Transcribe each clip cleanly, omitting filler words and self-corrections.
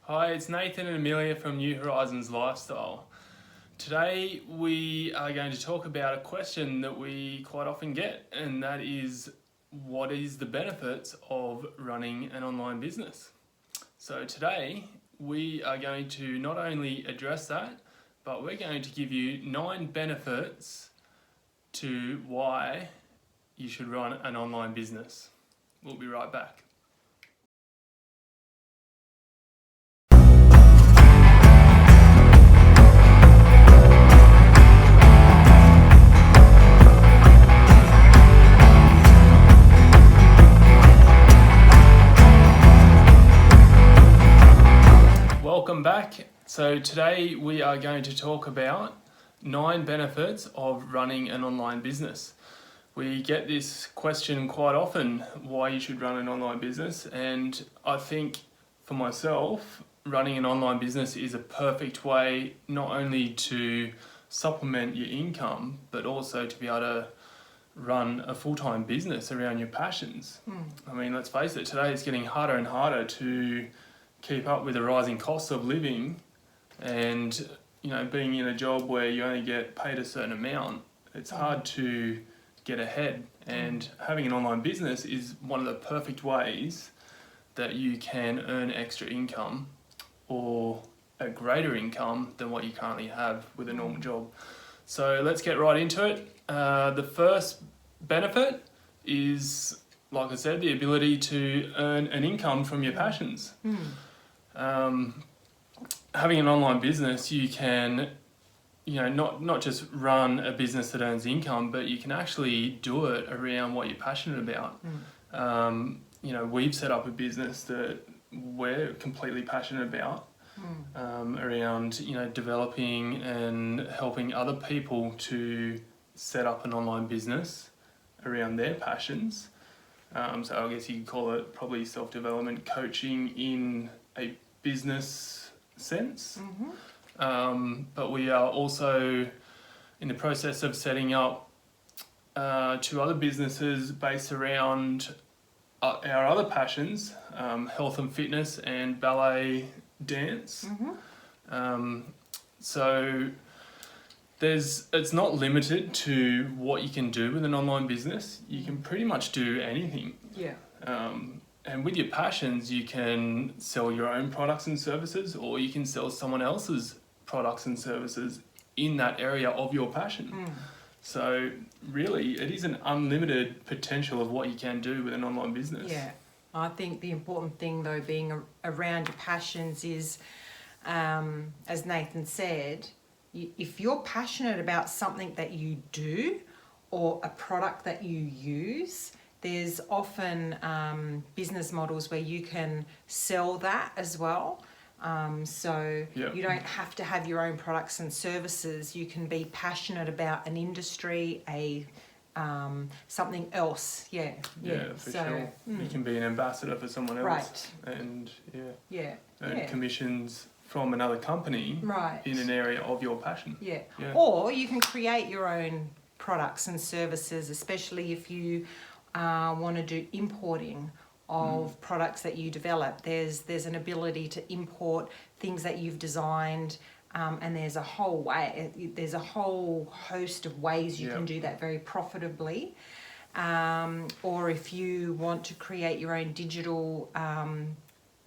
Hi, it's Nathan and Amelia from New Horizons Lifestyle. Today we are going to talk about a question that we quite often get, and that is, what is the benefits of running an online business? So today we are going to not only address that, but we're going to give you 9 benefits to why you should run an online business. We'll be right back. Welcome back. So today we are going to talk about 9 benefits of running an online business. We get this question quite often, why you should run an online business, and I think for myself, running an online business is a perfect way not only to supplement your income, but also to be able to run a full-time business around your passions. I mean, let's face it, today it's getting harder and harder to keep up with the rising costs of living, and being in a job where you only get paid a certain amount, it's hard to get ahead. And having an online business is one of the perfect ways that you can earn extra income, or a greater income than what you currently have with a normal job. So let's get right into it. The first benefit is, like I said, the ability to earn an income from your passions. Having an online business, you can, not just run a business that earns income, but you can actually do it around what you're passionate about. We've set up a business that we're completely passionate about, around, developing and helping other people to set up an online business around their passions. So I guess you could call it probably self-development coaching in a business sense. But we are also in the process of setting up 2 other businesses based around our other passions, health and fitness and ballet dance. So it's not limited to what you can do with an online business. You can pretty much do anything. And with your passions, you can sell your own products and services, or you can sell someone else's products and services in that area of your passion. So really, it is an unlimited potential of what you can do with an online business. Yeah, I think the important thing though, being around your passions is, as Nathan said, if you're passionate about something that you do or a product that you use, there's often business models where you can sell that as well. You don't have to have your own products and services. You can be passionate about an industry, something else. For sure. You can be an ambassador for someone else, and earn commissions from another company in an area of your passion. Or you can create your own products and services, especially if you want to do importing of products that you develop. There's an ability to import things that you've designed, and there's a whole host of ways you can do that very profitably. Or if you want to create your own digital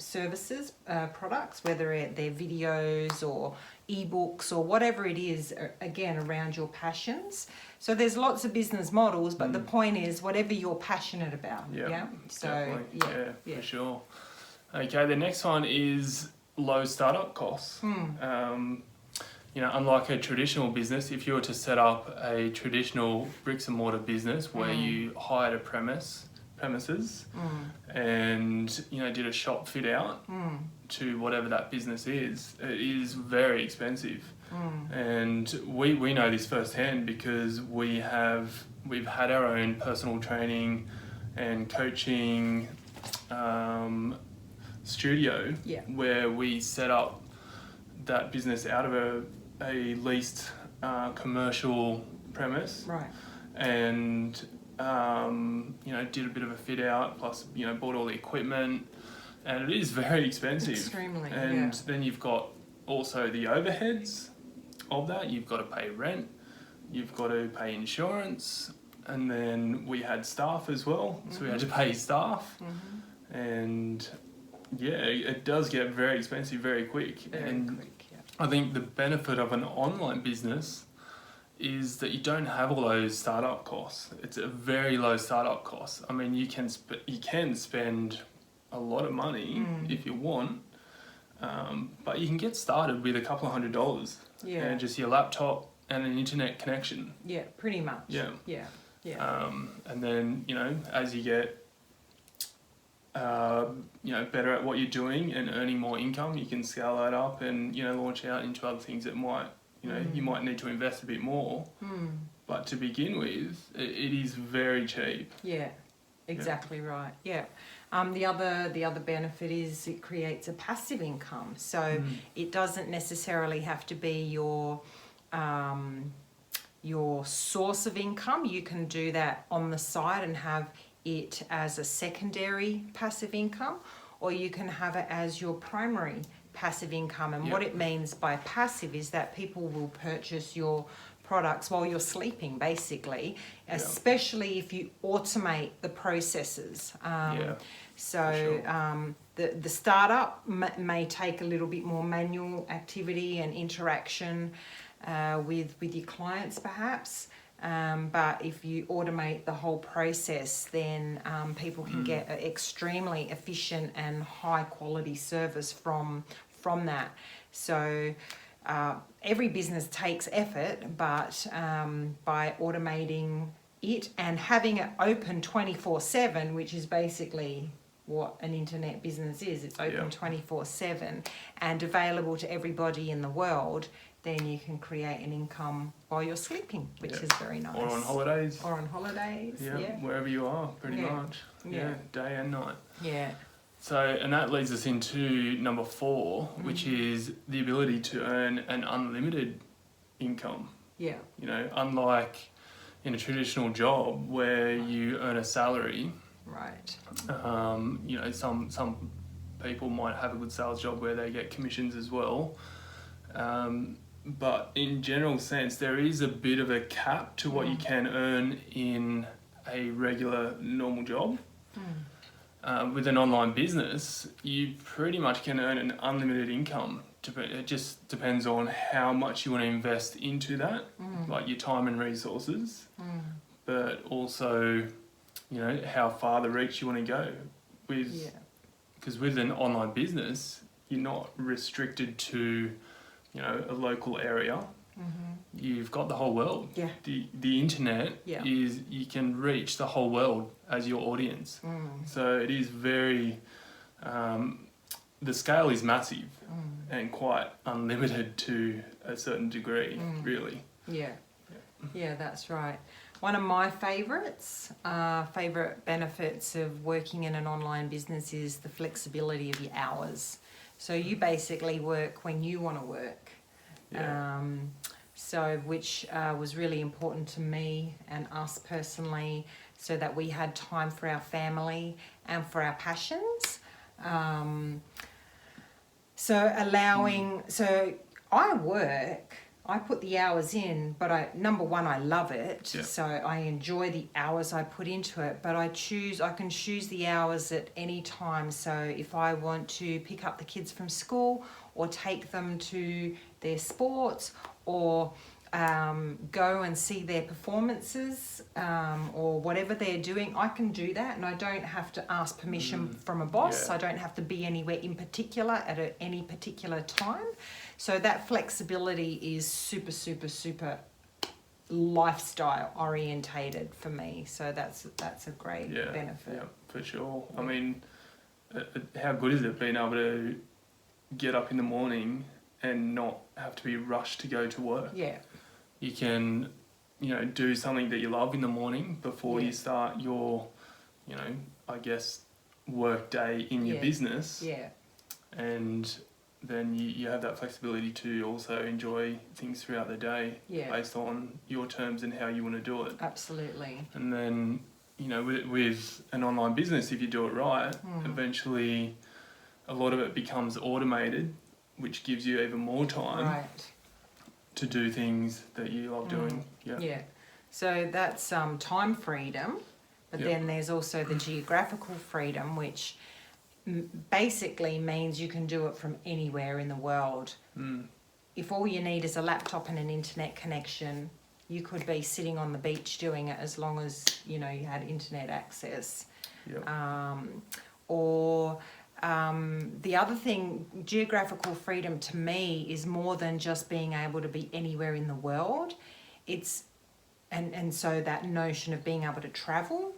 services, products, whether they're videos or ebooks or whatever it is, again, around your passions. So there's lots of business models, but the point is whatever you're passionate about. So for sure. Okay, the next one is low startup costs. Unlike a traditional business, if you were to set up a traditional bricks and mortar business where you hired a premises and did a shop fit out to whatever that business is, it is very expensive. And we know this firsthand because we've had our own personal training and coaching studio where we set up that business out of a leased commercial premise, and did a bit of a fit out, plus bought all the equipment and it is very expensive. Extremely, And yeah. then you've got also the overheads of that. You've got to pay rent, you've got to pay insurance, and then we had staff as well, so we had to pay staff. And yeah, it does get very expensive very quick. Very and quick, yeah. I think the benefit of an online business is that you don't have all those startup costs. It's a very low startup cost. I mean, you can spend a lot of money if you want, but you can get started with a couple of $100 Yeah. and just your laptop and an internet connection. Yeah, pretty much. Yeah. Yeah. Yeah. And then, as you get better at what you're doing and earning more income, you can scale that up and launch out into other things that might you might need to invest a bit more. But to begin with, it is very cheap. Yeah, exactly right. Yeah. The other benefit is it creates a passive income. So it doesn't necessarily have to be your source of income. You can do that on the side and have it as a secondary passive income, or you can have it as your primary passive income. And what it means by passive is that people will purchase your products while you're sleeping, basically, especially if you automate the processes. So the startup may take a little bit more manual activity and interaction with your clients, perhaps. But if you automate the whole process, then people can get an extremely efficient and high quality service from that. So every business takes effort, but by automating it and having it open 24/7, which is basically what an internet business is, it's open 24/7 and available to everybody in the world, then you can create an income while you're sleeping, which is very nice. Or on holidays. Yeah. Wherever you are, pretty much. Yeah. Day and night. Yeah. So, and that leads us into number 4, which is the ability to earn an unlimited income. Yeah. Unlike in a traditional job where you earn a salary. Right. Some people might have a good sales job where they get commissions as well. But in general sense, there is a bit of a cap to what you can earn in a regular normal job. With an online business, you pretty much can earn an unlimited income. It just depends on how much you want to invest into that, like your time and resources, but also, how far the reach you want to go. Because with an online business, you're not restricted to, a local area. You've got the whole world. Yeah. The internet is, you can reach the whole world as your audience. So it is very, the scale is massive and quite unlimited to a certain degree, really. Yeah, that's right. One of my favourite benefits of working in an online business is the flexibility of your hours. So you basically work when you want to work. Which was really important to me and us personally, so that we had time for our family and for our passions. So I work, I put the hours in, but number one, I love it. Yeah. So I enjoy the hours I put into it, but I can choose the hours at any time. So if I want to pick up the kids from school or take them to their sports or go and see their performances or whatever they're doing, I can do that, and I don't have to ask permission from a boss. I don't have to be anywhere in particular at any particular time. So that flexibility is super, super, super lifestyle orientated for me. So that's a great benefit. Yeah, for sure. I mean, how good is it being able to get up in the morning and not have to be rushed to go to work? Yeah. You can, do something that you love in the morning before you start your, work day in your business. Yeah. And then you have that flexibility to also enjoy things throughout the day based on your terms and how you want to do it. Absolutely. And then, with an online business, if you do it right, eventually a lot of it becomes automated, which gives you even more time Right. to do things that you love doing. Yeah. Yeah. So that's time freedom, but Yep. then there's also the geographical freedom, which basically means you can do it from anywhere in the world. If all you need is a laptop and an internet connection, you could be sitting on the beach doing it as long as you had internet access. Yep. The other thing, geographical freedom to me is more than just being able to be anywhere in the world. It's and so that notion of being able to travel,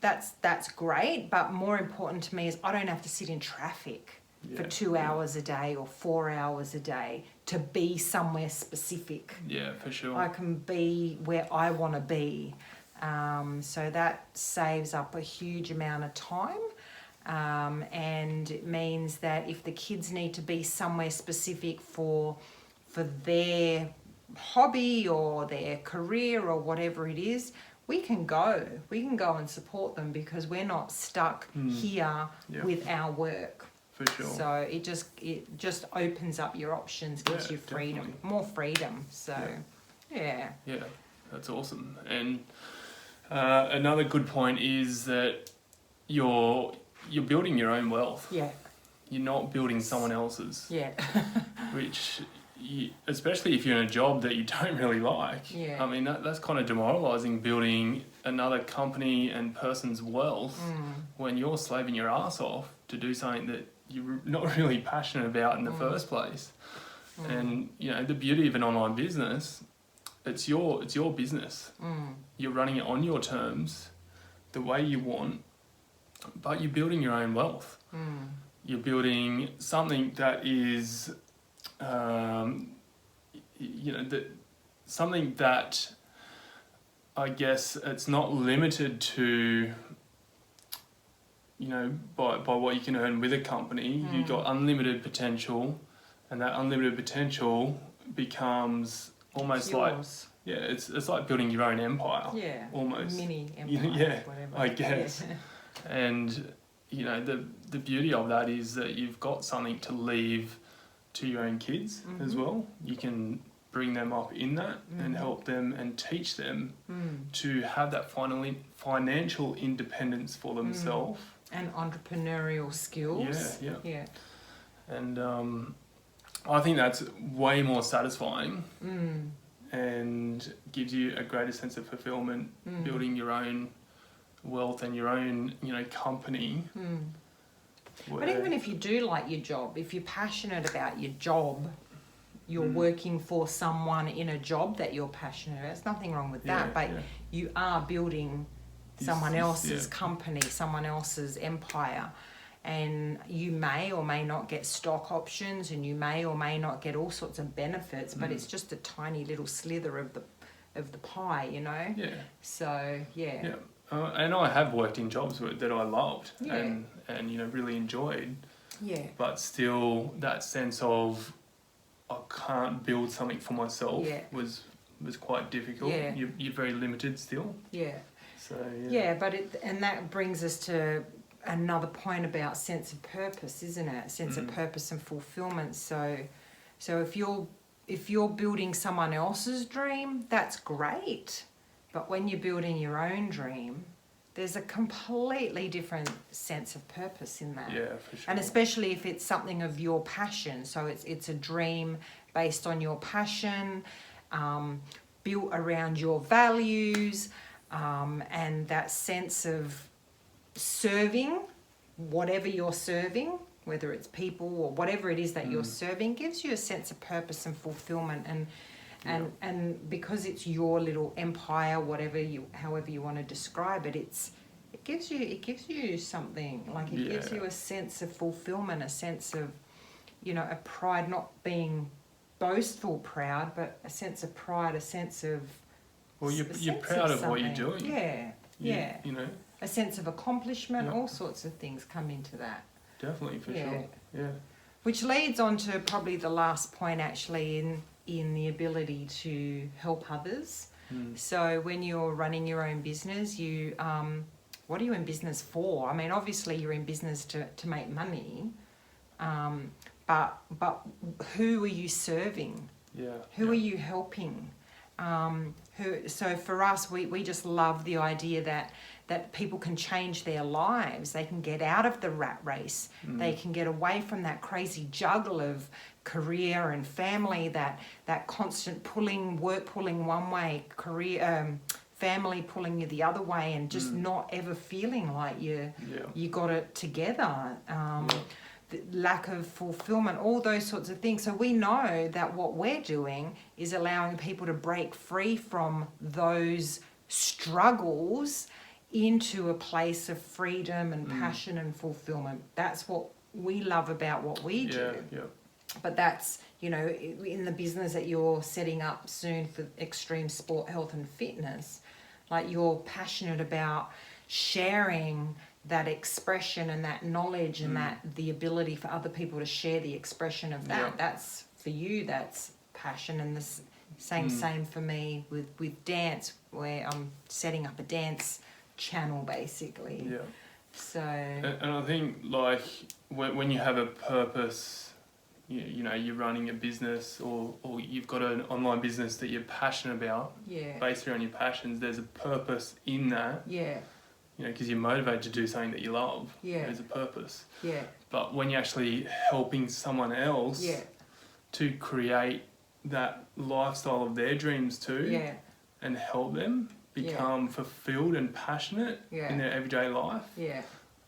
that's great, but more important to me is I don't have to sit in traffic for 2 hours a day or 4 hours a day to be somewhere specific. Yeah, for sure. I can be where I want to be. So that saves up a huge amount of time. And it means that if the kids need to be somewhere specific for their hobby or their career or whatever it is, we can go and support them because we're not stuck here with our work. For sure. So it just opens up your options, gives you freedom, definitely. more freedom. So yeah. Yeah, that's awesome. And another good point is that you're building your own wealth. Yeah. You're not building someone else's. Yeah. Which, especially if you're in a job that you don't really like. Yeah. I mean, that's kind of demoralising, building another company and person's wealth when you're slaving your ass off to do something that you're not really passionate about in the first place. And the beauty of an online business, it's your business. You're running it on your terms, the way you want, but you're building your own wealth. You're building something that is, something that I guess it's not limited to, by what you can earn with a company. You've got unlimited potential, and that unlimited potential becomes almost Yours. it's like building your own empire. Yeah. Almost. Mini empire. Yeah, Whatever. I guess. Yeah. And the beauty of that is that you've got something to leave to your own kids as well. You can bring them up in that and help them and teach them to have that financial independence for themselves. And entrepreneurial skills. Yeah. And I think that's way more satisfying and gives you a greater sense of fulfillment, building your own wealth and your own, company. But even if you do like your job, if you're passionate about your job, you're working for someone in a job that you're passionate about. There's nothing wrong with that, but you are building someone else's company, someone else's empire. And you may or may not get stock options, and you may or may not get all sorts of benefits, but it's just a tiny little slither of the pie, Yeah. So Yeah. And I have worked in jobs that I loved and really enjoyed. Yeah. But still, that sense of I can't build something for myself was quite difficult. Yeah. You're very limited still. Yeah. So but that brings us to another point about sense of purpose, isn't it? Sense of purpose and fulfillment. So if you're building someone else's dream, that's great. But when you're building your own dream, there's a completely different sense of purpose in that. Yeah, for sure. And especially if it's something of your passion. So it's a dream based on your passion, built around your values, and that sense of serving, whatever you're serving, whether it's people or whatever it is that you're serving, gives you a sense of purpose and fulfillment. And because it's your little empire, however you want to describe it, it gives you something, like it gives you a sense of fulfillment, a sense of, a pride, not being boastful proud, but a sense of pride, a sense of. Well, you're proud of what you're doing. Yeah. A sense of accomplishment, Yeah. all sorts of things come into that. Definitely, for sure. Yeah. Which leads on to probably the last point, actually, in the ability to help others. So when you're running your own business, what are you in business for? I mean, obviously you're in business to make money, But who are you serving? Yeah. Who are you helping? So for us, we just love the idea that people can change their lives. They can get out of the rat race. They can get away from that crazy juggle of career and family, that constant work pulling one way, family pulling you the other way, and just not ever feeling like you got it together. The lack of fulfillment, all those sorts of things. So we know that what we're doing is allowing people to break free from those struggles into a place of freedom and passion and fulfillment. That's what we love about what we do. Yeah. But that's, in the business that you're setting up soon for extreme sport, health and fitness, like you're passionate about sharing that expression and that knowledge and that the ability for other people to share the expression of that. Yeah. That's for you, that's passion. And the same for me with dance, where I'm setting up a dance channel basically. Yeah. So And I think like when you have a purpose, you're running a business or you've got an online business that you're passionate about, based around your passions, there's a purpose in that. Yeah. Because you're motivated to do something that you love. Yeah. There's a purpose. Yeah. But when you're actually helping someone else to create that lifestyle of their dreams too, and help them become fulfilled and passionate in their everyday life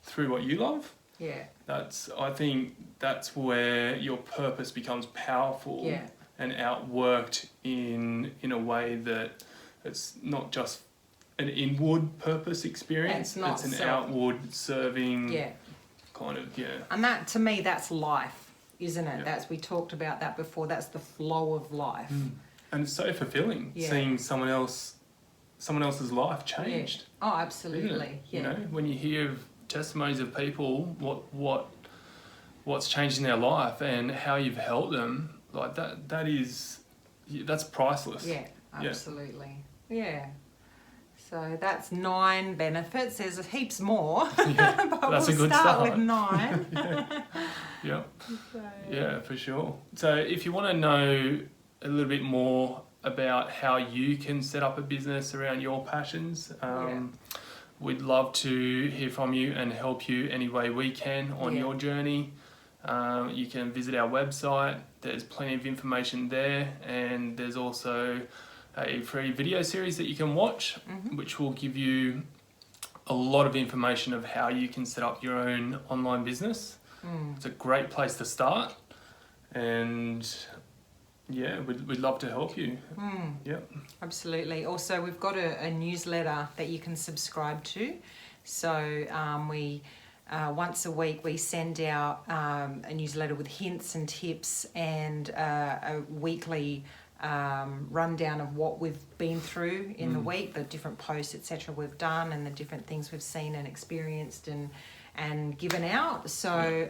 through what you love, I think that's where your purpose becomes powerful and outworked in a way that it's not just an inward purpose experience. It's an outward serving kind of, And that, to me, that's life, isn't it? We talked about that before. That's the flow of life. And it's so fulfilling seeing someone else's life changed. Oh, absolutely. When you hear testimonies of people, what's changed in their life and how you've helped them, like that's priceless. Yeah, absolutely. Yeah. So that's 9 benefits. There's heaps more, but that's we'll a good start with 9. Yeah, yeah, for sure. So if you want to know a little bit more about how you can set up a business around your passions, we'd love to hear from you and help you any way we can on your journey. You can visit our website. There's plenty of information there, and there's also a free video series that you can watch, which will give you a lot of information of how you can set up your own online business. It's a great place to start, and we'd love to help you. Absolutely. Also, we've got a newsletter that you can subscribe to. So we once a week we send out a newsletter with hints and tips and a weekly rundown of what we've been through in the week, the different posts, etc. we've done, and the different things we've seen and experienced and given out. So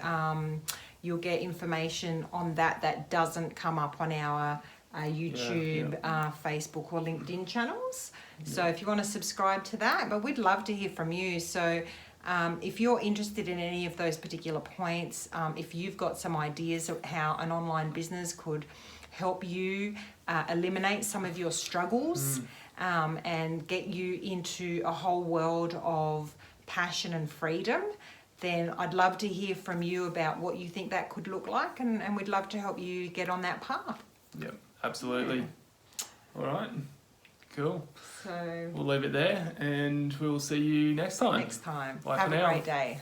you'll get information on that doesn't come up on our YouTube, Facebook or LinkedIn channels. So if you want to subscribe to that, but we'd love to hear from you. So if you're interested in any of those particular points, if you've got some ideas of how an online business could help you eliminate some of your struggles and get you into a whole world of passion and freedom, then I'd love to hear from you about what you think that could look like, and we'd love to help you get on that path. Yep, absolutely. All right, cool. So we'll leave it there, and we'll see you next time. Next time. Bye Have for a now. great day.